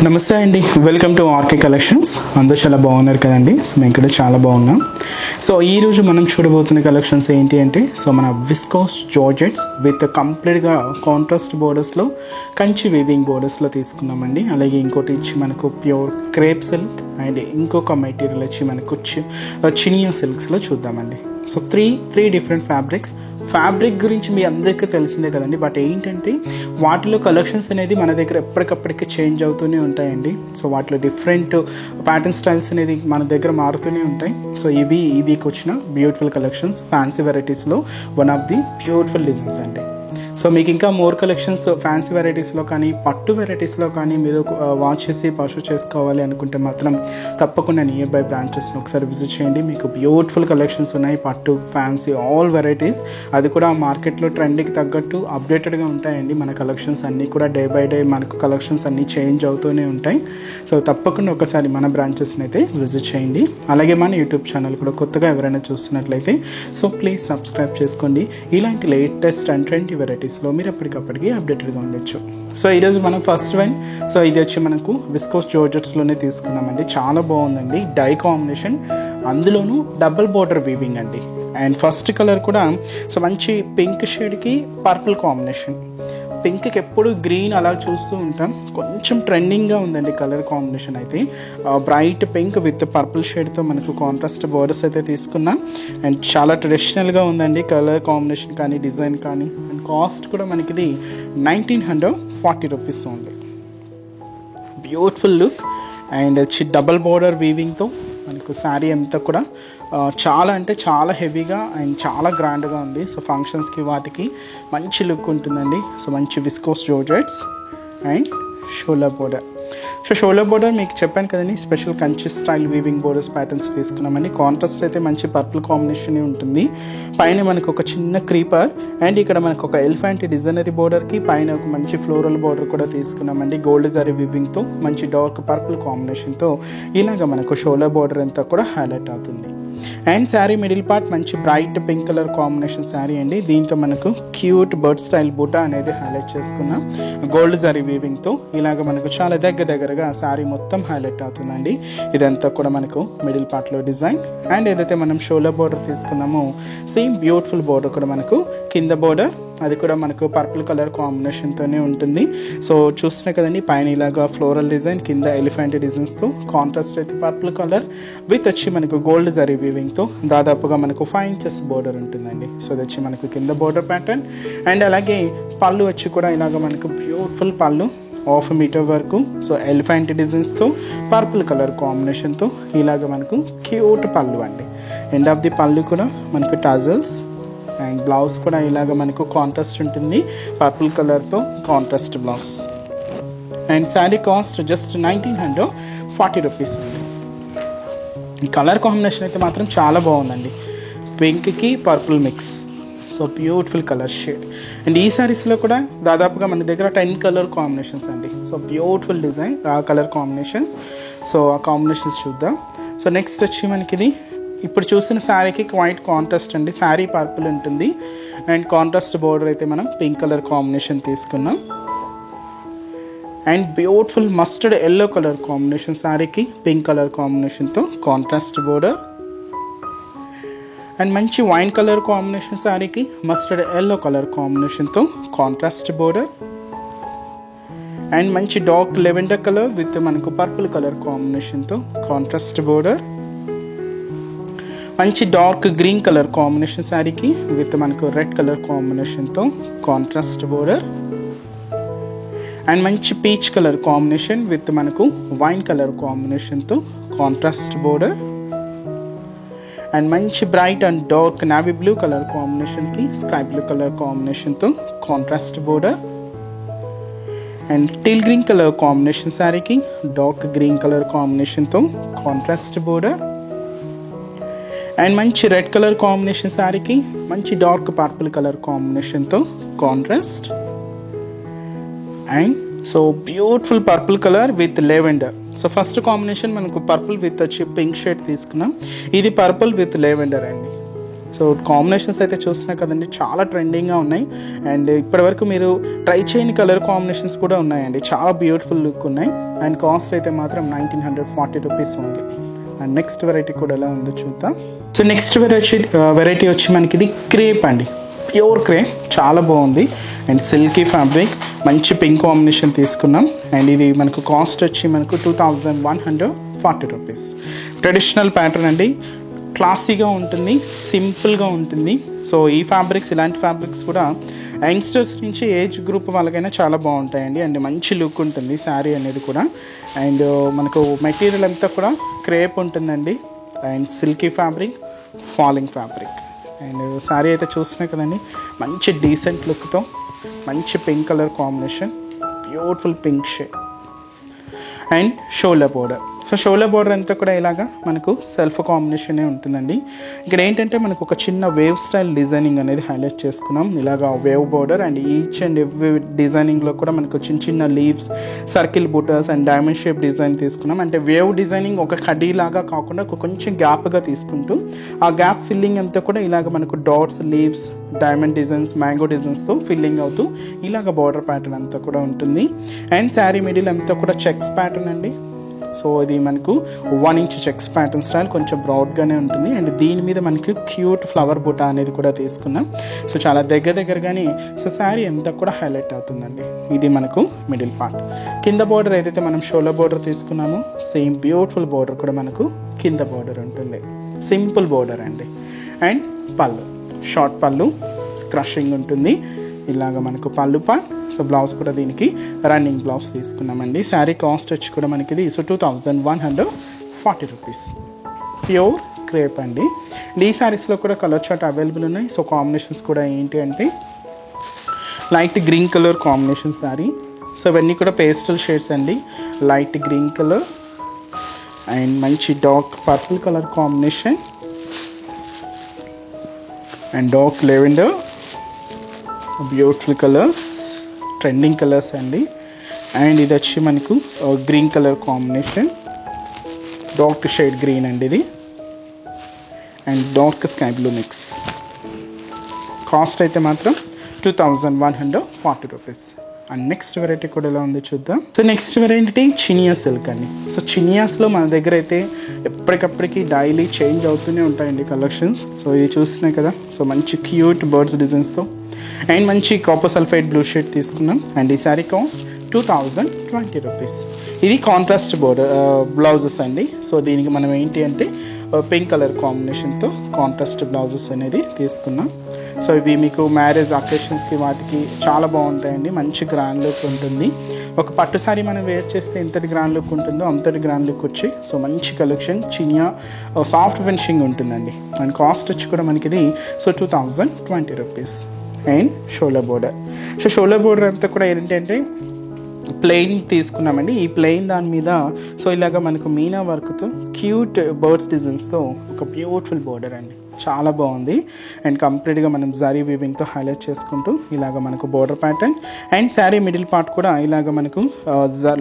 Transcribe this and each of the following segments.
నమస్తే అండి, welcome to RK collections. అందరూ చాలా బాగున్నారు కదండి. సో మేము ఇక్కడ చాలా బాగున్నాం. సో ఈరోజు మనం చూడబోతున్న కలెక్షన్స్ ఏంటి అంటే, సో మన విస్కోస్ జార్జెట్స్ విత్ కంప్లీట్గా కాంట్రాస్ట్ బోర్డర్స్లో కంచి వీవింగ్ బోర్డర్స్లో తీసుకున్నామండి. అలాగే ఇంకోటి వచ్చి మనకు ప్యూర్ క్రేప్ సిల్క్ అండ్ ఇంకొక మెటీరియల్ వచ్చి మనకు చినియా సిల్క్స్లో చూద్దామండి. సో త్రీ డిఫరెంట్ ఫ్యాబ్రిక్ గురించి మీ అందరికీ తెలిసిందే కదండి. బట్ ఏంటంటే వాటిలో కలెక్షన్స్ అనేది మన దగ్గర ఎప్పటికప్పటికి చేంజ్ అవుతూనే ఉంటాయండి. సో వాటిలో డిఫరెంట్ ప్యాటర్న్ స్టైల్స్ అనేది మన దగ్గర మారుతూనే ఉంటాయి. సో ఈ వీక్ వచ్చిన బ్యూటిఫుల్ కలెక్షన్స్ ఫ్యాన్సీ వెరైటీస్లో one of the beautiful designs అండి. సో మీకు ఇంకా మోర్ కలెక్షన్స్ ఫ్యాన్సీ వెరైటీస్లో కానీ పట్టు వెరైటీస్లో కానీ మీరు వాచ్ చేసి పర్చేస్ చేసుకోవాలి అనుకుంటే మాత్రం తప్పకుండా నియర్ బై బ్రాంచెస్ని ఒకసారి విజిట్ చేయండి. మీకు బ్యూటిఫుల్ కలెక్షన్స్ ఉన్నాయి, పట్టు ఫ్యాన్సీ ఆల్ వెరైటీస్. అది కూడా మార్కెట్లో ట్రెండ్కి తగ్గట్టు అప్డేటెడ్గా ఉంటాయండి. మన కలెక్షన్స్ అన్నీ కూడా డే బై డే మనకు కలెక్షన్స్ అన్నీ చేంజ్ అవుతూనే ఉంటాయి. సో తప్పకుండా ఒకసారి మన బ్రాంచెస్ని అయితే విజిట్ చేయండి. అలాగే మన యూట్యూబ్ ఛానల్ కూడా కొత్తగా ఎవరైనా చూస్తున్నట్లయితే సో ప్లీజ్ సబ్స్క్రైబ్ చేసుకోండి. ఇలాంటి లేటెస్ట్ అండ్ ట్రెండీ వెరైటీస్లో మీరు ఎప్పటికప్పటికి అప్డేటెడ్గా ఉండొచ్చు. సో ఈరోజు మనం ఫస్ట్ వన్, సో ఇది వచ్చి మనకు విస్కోస్ జార్జెట్స్లోనే తీసుకున్నామండి. చాలా బాగుందండి, డై కాంబినేషన్, అందులోనూ డబుల్ బోర్డర్ వీవింగ్ అండి. అండ్ ఫస్ట్ కలర్ కూడా సో మంచి పింక్ షేడ్కి పర్పుల్ కాంబినేషన్. పింక్కి ఎప్పుడు గ్రీన్ అలా చూస్తూ ఉంటాం, కొంచెం ట్రెండింగ్గా ఉందండి కలర్ కాంబినేషన్ అయితే. బ్రైట్ పింక్ విత్ పర్పుల్ షేడ్తో మనకు కాంట్రాస్ట్ బోర్డర్స్ అయితే తీసుకున్నాం. అండ్ చాలా ట్రెడిషనల్గా ఉందండి కలర్ కాంబినేషన్ కానీ డిజైన్ కానీ. అండ్ కాస్ట్ కూడా మనకి ఇది 1940 రూపీస్ ఉంది. Beautiful look and double border వీవింగ్తో మనకు శారీ అంతా కూడా చాలా అంటే చాలా హెవీగా అండ్ చాలా గ్రాండ్గా ఉంది. సో ఫంక్షన్స్కి వాటికి మంచి లుక్ ఉంటుందండి. సో మంచి viscose georgettes and shoulder border. So shoulder border మీకు చెప్పాను కదండి, special Kanchi style weaving borders patterns తీసుకున్నామండి. కాంట్రాస్ట్ అయితే మంచి పర్పుల్ కాంబినేషన్ ఉంటుంది. పైన మనకు ఒక చిన్న క్రీపర్ అండ్ ఇక్కడ మనకు ఒక ఎలిఫెంట్ డిజైనరీ బోర్డర్కి పైన ఒక మంచి ఫ్లోరల్ బోర్డర్ కూడా తీసుకున్నామండి. గోల్డ్ జరీ వీవింగ్తో మంచి డార్క్ పర్పుల్ కాంబినేషన్తో ఇలాగ మనకు షోల్డర్ బోర్డర్ అంతా కూడా హైలైట్ అవుతుంది. అండ్ శారీ మిడిల్ పార్ట్ మంచి bright pink colour combination sari అండి. దీంతో మనకు క్యూట్ బర్డ్ స్టైల్ బూటా అనేది హైలైట్ చేసుకున్నాం గోల్డ్ జరీ వీవింగ్తో. ఇలాగ మనకు చాలా దగ్గరగా శారీ మొత్తం హైలైట్ అవుతుందండి. ఇదంతా కూడా మనకు మిడిల్ పార్ట్లో డిజైన్. అండ్ ఏదైతే మనం షోల్డర్ బోర్డర్ తీసుకున్నామో సేమ్ బ్యూటిఫుల్ బోర్డర్ కూడా మనకు కింద బోర్డర్ అది కూడా మనకు పర్పుల్ కలర్ కాంబినేషన్తోనే ఉంటుంది. సో చూస్తున్నాయి కదండి, పైన ఇలాగా ఫ్లోరల్ డిజైన్, కింద ఎలిఫెంట్ డిజైన్స్తో కాంట్రాస్ట్ అయితే పర్పుల్ కలర్ విత్ వచ్చి మనకు గోల్డ్ జరీ వీవింగ్తో దాదాపుగా మనకు 5 inches బోర్డర్ ఉంటుందండి. సో అది వచ్చి మనకు కింద బోర్డర్ ప్యాటర్న్. అండ్ అలాగే పళ్ళు వచ్చి కూడా ఇలాగ మనకు బ్యూటిఫుల్ పళ్ళు 1/2 meter వరకు. సో ఎలిఫెంట్ డిజైన్స్తో పర్పుల్ కలర్ కాంబినేషన్తో ఇలాగ మనకు క్యూట్ పళ్ళు అండి. ఎండ్ ఆఫ్ ది పళ్ళు కూడా మనకు టజల్స్ అండ్ బ్లౌజ్ కూడా ఇలాగ మనకు కాంట్రాస్ట్ ఉంటుంది పర్పుల్ కలర్తో contrast blouse. And sari cost just 1940 rupees అండి. కలర్ కాంబినేషన్ అయితే మాత్రం చాలా బాగుందండి, పింక్కి purple mix. So beautiful colour shade. And ఈ శారీస్లో కూడా దాదాపుగా మన దగ్గర 10 కలర్ కాంబినేషన్స్ అండి. సో బ్యూటిఫుల్ డిజైన్, ఆ కలర్ కాంబినేషన్స్. సో ఆ కాంబినేషన్స్ చూద్దాం. సో నెక్స్ట్ వచ్చి మనకి ఇది ఇప్పుడు చూసిన శారీకి క్వైట్ కాంట్రాస్ట్ అండి. శారీ పర్పుల్ ఉంటుంది అండ్ కాంట్రాస్ట్ బోర్డర్ అయితే మనం పింక్ కలర్ కాంబినేషన్ తీసుకున్నాం. And beautiful mustard yellow colour combination శారీకి పింక్ కలర్ కాంబినేషన్తో కాంట్రాస్ట్ బోర్డర్. అండ్ మంచి వైన్ కలర్ కాంబినేషన్ శారీకి మస్టర్డ్ ఎల్లో కలర్ కాంబినేషన్తో కాంట్రాస్ట్ బోర్డర్. అండ్ మంచి డార్క్ లెవెండర్ కలర్ విత్ మనకు పర్పుల్ కలర్ కాంబినేషన్తో కాంట్రాస్ట్ బోర్డర్. మంచి డార్క్ గ్రీన్ కలర్ కాంబినేషన్ శారీకి విత్ మనకు రెడ్ కలర్ కాంబినేషన్తో కాంట్రాస్ట్ బోర్డర్. అండ్ మంచి పీచ్ కలర్ కాంబినేషన్ విత్ మనకు వైన్ కలర్ కాంబినేషన్తో కాంట్రాస్ట్ బోర్డర్. అండ్ మంచి bright and dark navy blue colour కాంబినేషన్కి స్కై బ్లూ కలర్ కాంబినేషన్తో contrast border. And teal green colour combination శారీకి dark green colour కాంబినేషన్తో contrast border. And మంచి red colour combination శారీకి మంచి డార్క్ పర్పుల్ కలర్ కాంబినేషన్తో contrast. And so beautiful purple colour with lavender. So first combination మనకు purple with వచ్చి pink shade తీసుకున్నాం. ఇది పర్పుల్ విత్ లెవెండర్ అండి. సో కాంబినేషన్స్ అయితే చూస్తున్నా కదండి, చాలా ట్రెండింగ్గా ఉన్నాయి. అండ్ ఇప్పటివరకు మీరు ట్రై చేయని కలర్ కాంబినేషన్స్ కూడా ఉన్నాయండి, చాలా బ్యూటిఫుల్ లుక్ ఉన్నాయి. అండ్ కాస్ట్ అయితే మాత్రం 1940 రూపీస్ ఉంది. అండ్ నెక్స్ట్ వెరైటీ కూడా ఎలా ఉందో చూద్దాం. సో నెక్స్ట్ వెరైటీ వచ్చి మనకి ఇది క్రేప్ అండి, ప్యూర్ క్రేప్, చాలా బాగుంది. అండ్ సిల్కీ ఫ్యాబ్రిక్, మంచి పింక్ కాంబినేషన్ తీసుకున్నాం. అండ్ ఇది మనకు కాస్ట్ వచ్చి మనకు 2140 రూపీస్. ట్రెడిషనల్ ప్యాటర్న్ అండి, క్లాసీగా ఉంటుంది, సింపుల్గా ఉంటుంది. సో ఈ ఫ్యాబ్రిక్స్, ఇలాంటి ఫ్యాబ్రిక్స్ కూడా యంగ్స్టర్స్ నుంచి ఏజ్ గ్రూప్ వాళ్ళకైనా చాలా బాగుంటాయండి. అండ్ మంచి లుక్ ఉంటుంది శారీ అనేది కూడా. అండ్ మనకు మెటీరియల్ అంతా కూడా క్రేప్ ఉంటుందండి. And silky fabric, falling fabric. And sari అయితే చూస్తున్నాయి కదండి, మంచి డీసెంట్ లుక్తో మంచి pink colour combination, beautiful pink shade. And shoulder border. So shoulder border అంతా కూడా ఇలాగా మనకు సెల్ఫ్ కాంబినేషనే ఉంటుందండి. ఇక్కడ ఏంటంటే మనకు ఒక చిన్న వేవ్ స్టైల్ డిజైనింగ్ అనేది హైలైట్ చేసుకున్నాం, ఇలాగా wave border. And each and every డిజైనింగ్లో కూడా మనకు చిన్న చిన్న లీవ్స్, సర్కిల్ బుటర్స్ అండ్ డైమండ్ షేప్ డిజైన్ తీసుకున్నాం. అంటే వేవ్ డిజైనింగ్ ఒక కడీ లాగా కాకుండా కొంచెం గ్యాప్గా తీసుకుంటూ ఆ గ్యాప్ ఫిల్లింగ్ అంతా కూడా ఇలాగ మనకు dots, leaves, diamond designs, mango డిజైన్స్తో ఫిల్లింగ్ అవుతూ ఇలాగ బార్డర్ ప్యాటర్న్ అంతా కూడా ఉంటుంది. అండ్ శారీ మిడిల్ అంతా కూడా చెక్స్ ప్యాటర్న్ అండి. సో ఇది మనకు 1 ఇంచ్ చెక్స్ ప్యాటర్న్ స్టైల్, కొంచెం బ్రాడ్గానే ఉంటుంది. అండ్ దీని మీద మనకి క్యూట్ ఫ్లవర్ బుటా అనేది కూడా తీసుకున్నాం. సో చాలా దగ్గరగానే సో శారీ అంతా కూడా హైలైట్ అవుతుందండి. ఇది మనకు మిడిల్ పార్ట్. కింద బార్డర్ ఏదైతే మనం షోల్డర్ బార్డర్ తీసుకున్నామో సేమ్ బ్యూటిఫుల్ బార్డర్ కూడా మనకు కింద బార్డర్ ఉంటుంది, సింపుల్ బార్డర్ అండి. అండ్ పళ్ళు, షార్ట్ పళ్ళు, క్రషింగ్ ఉంటుంది, ఇలాగ మనకు పళ్ళు పార్ట్. సో బ్లౌజ్ కూడా దీనికి రన్నింగ్ బ్లౌజ్ తీసుకున్నామండి. శారీ కాస్ట్ వచ్చి కూడా మనకి ఇది 2140 రూపీస్. ప్యూర్ క్రేప్ అండి. ఈ శారీస్లో కూడా కలర్ చార్ట్ అవైలబుల్ ఉన్నాయి. సో కాంబినేషన్స్ కూడా ఏంటి అంటే light green colour combination sari. So ఇవన్నీ కూడా పేస్టల్ షేడ్స్ అండి, లైట్ గ్రీన్ కలర్ అండ్ మంచి dark purple colour combination and dark lavender, beautiful colours, trending colours అండి. అండ్ ఇది వచ్చి మనకు green colour combination, dark shade green అండి ఇది. And dark sky blue mix. Cost అయితే మాత్రం 2140 రూపీస్. అండ్ నెక్స్ట్ వెరైటీ కూడా ఎలా ఉంది చూద్దాం. So next variety Chiniya silk అండి. సో చినియాస్లో మన దగ్గర అయితే ఎప్పటికప్పటికి డైలీ చేంజ్ అవుతూనే ఉంటాయండి కలెక్షన్స్. సో ఇది చూస్తున్నాయి కదా, సో మంచి క్యూట్ బర్డ్స్ డిజైన్స్తో అండ్ మంచి కాపర్ సల్ఫైడ్ బ్లూ షేడ్ తీసుకున్నాం. అండ్ ఈ శారీ కాస్ట్ 2020 రూపీస్. ఇది కాంట్రాస్ట్ బోర్డర్ బ్లౌజెస్ అండి. సో దీనికి మనం ఏంటి అంటే పింక్ కలర్ కాంబినేషన్తో కాంట్రాస్ట్ బ్లౌజెస్ అనేది తీసుకున్నాం. సో ఇవి మీకు మ్యారేజ్ అకేషన్స్కి వాటికి చాలా బాగుంటాయండి, మంచి గ్రాండ్ లుక్ ఉంటుంది. ఒక పట్టు శారీ మనం వేర్ చేస్తే ఎంతటి గ్రాండ్ లుక్ ఉంటుందో అంతటి గ్రాండ్ లుక్ వచ్చి సో మంచి కలెక్షన్, చినియా సాఫ్ట్ ఫినిషింగ్ ఉంటుందండి. అండ్ కాస్ట్ వచ్చి కూడా మనకి ఇది so 2020 rupees. And shoulder border. So shoulder border అంతా కూడా ఏంటంటే ప్లెయిన్ తీసుకున్నామండి. ఈ ప్లెయిన్ దాని మీద సో ఇలాగ మనకు మీనా వర్క్తో క్యూట్ బర్డ్స్ డిజైన్స్తో ఒక బ్యూటిఫుల్ బోర్డర్ అండి, చాలా బాగుంది. అండ్ కంప్లీట్గా మనం జరీ వీవింగ్తో హైలైట్ చేసుకుంటూ ఇలాగ మనకు border pattern. And sari middle part కూడా ఇలాగ మనకు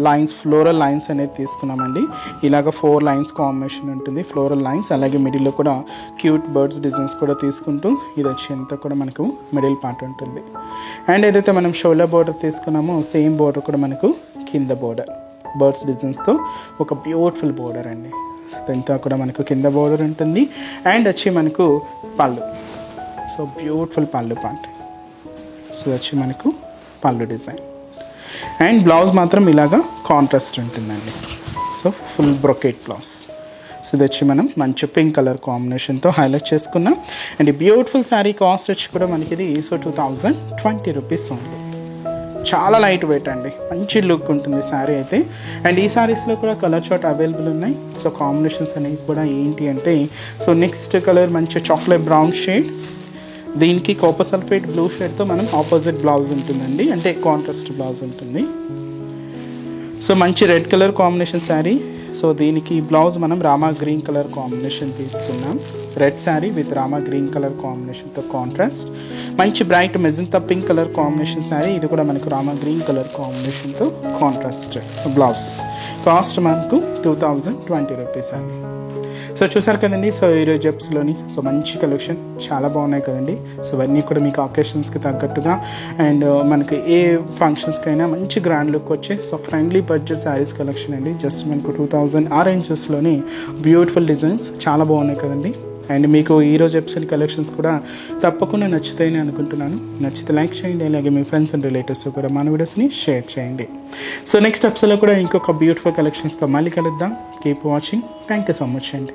లైన్స్, ఫ్లోరల్ లైన్స్ అనేది తీసుకున్నామండి. ఇలాగ 4 లైన్స్ కాంబినేషన్ ఉంటుంది, ఫ్లోరల్ లైన్స్. అలాగే మిడిల్లో కూడా క్యూట్ బర్డ్స్ డిజైన్స్ కూడా తీసుకుంటూ ఇది వచ్చేంత కూడా మనకు మిడిల్ పార్ట్ ఉంటుంది. అండ్ ఏదైతే మనం షోల్డర్ బోర్డర్ తీసుకున్నామో సేమ్ బోర్డర్ కూడా మనకు కింద బోర్డర్ బర్డ్స్ డిజైన్స్తో ఒక బ్యూటిఫుల్ బోర్డర్ అండి. ఇదంతా కూడా మనకు కింద బోర్డర్ ఉంటుంది. అండ్ వచ్చి మనకు పళ్ళు, సో బ్యూటిఫుల్ పళ్ళు పార్ట్. సో వచ్చి మనకు పళ్ళు డిజైన్. అండ్ బ్లౌజ్ మాత్రం ఇలాగా కాంట్రాస్ట్ ఉంటుందండి. So full brocade blouse. So ఇది వచ్చి మనం మంచి పింక్ కలర్ కాంబినేషన్తో హైలైట్ చేసుకున్నాం. అండ్ ఈ బ్యూటిఫుల్ శారీ కాస్ట్ వచ్చి కూడా మనకి ఇది సో 2020 రూపీస్ ఉంది. చాలా లైట్ వెయిట్ అండి, మంచి లుక్ ఉంటుంది శారీ అయితే. అండ్ ఈ శారీస్లో కూడా కలర్ చార్ట్ అవైలబుల్ ఉన్నాయి. సో కాంబినేషన్స్ అనేవి కూడా ఏంటి అంటే సో నెక్స్ట్ కలర్ మంచి చాక్లెట్ బ్రౌన్ షేడ్, దీనికి కాపర్ సల్ఫేట్ బ్లూ షేడ్తో మనం ఆపోజిట్ బ్లౌజ్ ఉంటుందండి, అంటే కాంట్రాస్ట్ బ్లౌజ్ ఉంటుంది. సో మంచి red colour combination sari. So దీనికి బ్లౌజ్ మనం రామా గ్రీన్ కలర్ కాంబినేషన్ తీసుకున్నాం. Red sari with Rama green colour కాంబినేషన్తో కాంట్రాస్ట్. మంచి bright magenta pink colour combination sari. ఇది కూడా మనకు రామా గ్రీన్ కలర్ కాంబినేషన్తో కాంట్రాస్ట్ బ్లౌజ్. కాస్ట్ మనకు 2020 రూపీస్ అండి. సో చూసారు కదండి, సో ఈరోజు ఎప్స్లోని సో మంచి కలెక్షన్ చాలా బాగున్నాయి కదండి. సో ఇవన్నీ కూడా మీకు అకేషన్స్కి తగ్గట్టుగా అండ్ మనకి ఏ ఫంక్షన్స్కైనా మంచి గ్రాండ్ లుక్ వచ్చే so friendly budget saris collection అండి. జస్ట్ మనకు 2000 ఆ రేంజెస్లోని బ్యూటిఫుల్ డిజైన్స్ చాలా బాగున్నాయి కదండి. అండ్ మీకు ఈరోజు ఎపిసోడ్ కలెక్షన్స్ కూడా తప్పకుండా నచ్చుతాయని అనుకుంటున్నాను. నచ్చితే లైక్ చేయండి, అలాగే మీ ఫ్రెండ్స్ అండ్ రిలేటివ్స్ కూడా మన వీడియోస్ని షేర్ చేయండి. సో నెక్స్ట్ ఎపిసోడ్లో కూడా ఇంకొక బ్యూటిఫుల్ కలెక్షన్స్తో మళ్ళీ కలుద్దాం. Keep watching. Thank you so much అండి.